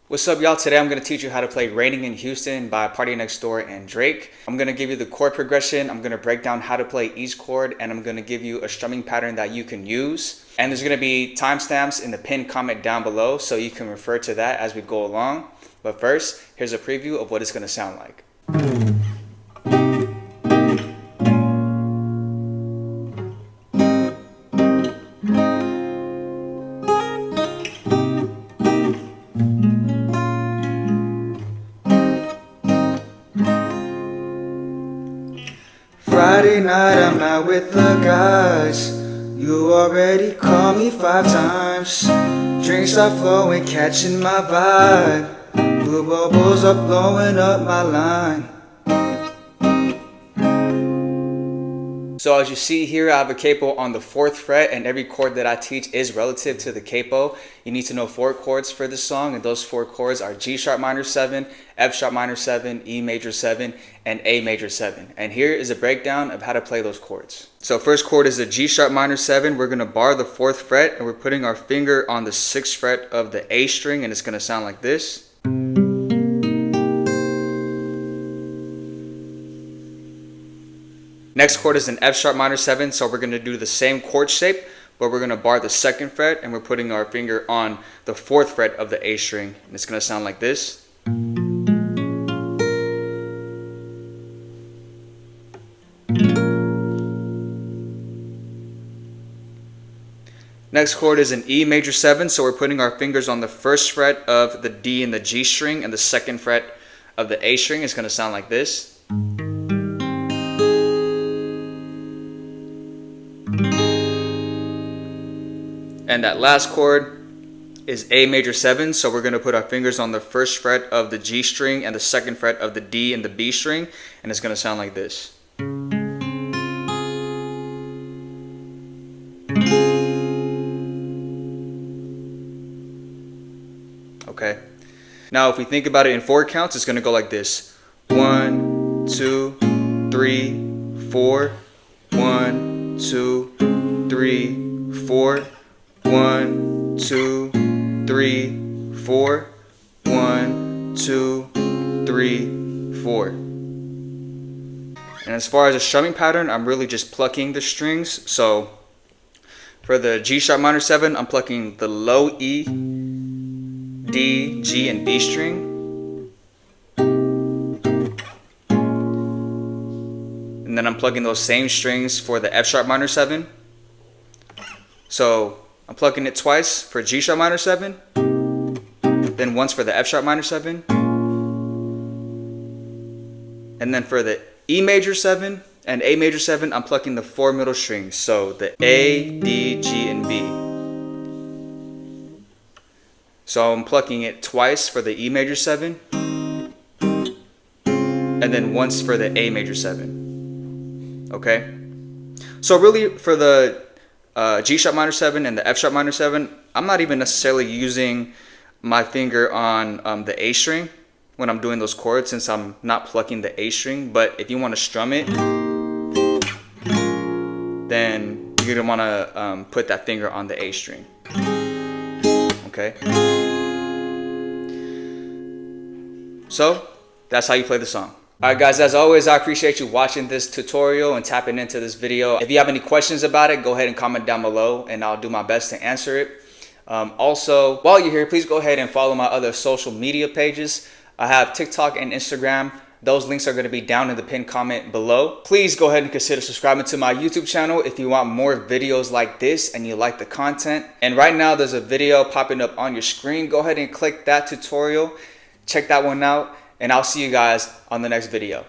What's up, y'all? Today I'm going to teach you how to play Raining in Houston by PARTYNEXTDOOR and Drake. I'm going to give you the chord progression, I'm going to break down how to play each chord, and I'm going to give you a strumming pattern that you can use. And there's going to be timestamps in the pinned comment down below so you can refer to that as we go along. But first, here's a preview of what it's going to sound like. Friday night I'm out with the guys. You already called me 5 times. Drinks are flowing, catching my vibe. Blue bubbles are blowing up my line. So as you see here, I have a capo on the 4th fret, and every chord that I teach is relative to the capo. You need to know 4 chords for this song, and those 4 chords are G sharp minor 7, F sharp minor 7, E major 7, and A major 7. And here is a breakdown of how to play those chords. So first chord is the G sharp minor 7. We're going to bar the 4th fret, and we're putting our finger on the 6th fret of the A string, and it's going to sound like this. Next chord is an F sharp minor 7, so we're going to do the same chord shape, but we're going to bar the 2nd fret, and we're putting our finger on the 4th fret of the A string, and it's going to sound like this. Next chord is an E major 7, so we're putting our fingers on the 1st fret of the D and the G string, and the 2nd fret of the A string is going to sound like this. And that last chord is A major 7, so we're going to put our fingers on the 1st fret of the G string and the 2nd fret of the D and the B string, and it's going to sound like this. Okay. Now if we think about it in 4 counts, it's going to go like this. 1, 2, 3, 4. 1, 2, 3, 4. 1, 2, 3, 4. 1, 2, 3, 4. And as far as a strumming pattern, I'm really just plucking the strings. So for the G sharp minor 7, I'm plucking the low E, D, G, and B string. And then I'm plucking those same strings for the F sharp minor 7. So I'm plucking it twice for G sharp minor 7, then once for the F sharp minor 7, and then for the E major 7 and A major 7, I'm plucking the 4 middle strings, so the A, D, G, and B. So I'm plucking it twice for the E major 7, and then once for the A major 7. Okay? So really for the G sharp minor 7 and the F sharp minor 7, I'm not even necessarily using my finger on the A string when I'm doing those chords, since I'm not plucking the A string. But if you want to strum it, then you're going to want to put that finger on the A string. Okay? So that's how you play the song. Alright guys, as always, I appreciate you watching this tutorial and tapping into this video. If you have any questions about it, go ahead and comment down below and I'll do my best to answer it. Also, while you're here, please go ahead and follow my other social media pages. I have TikTok and Instagram. Those links are going to be down in the pinned comment below. Please go ahead and consider subscribing to my YouTube channel if you want more videos like this and you like the content. And right now there's a video popping up on your screen. Go ahead and click that tutorial. Check that one out. And I'll see you guys on the next video.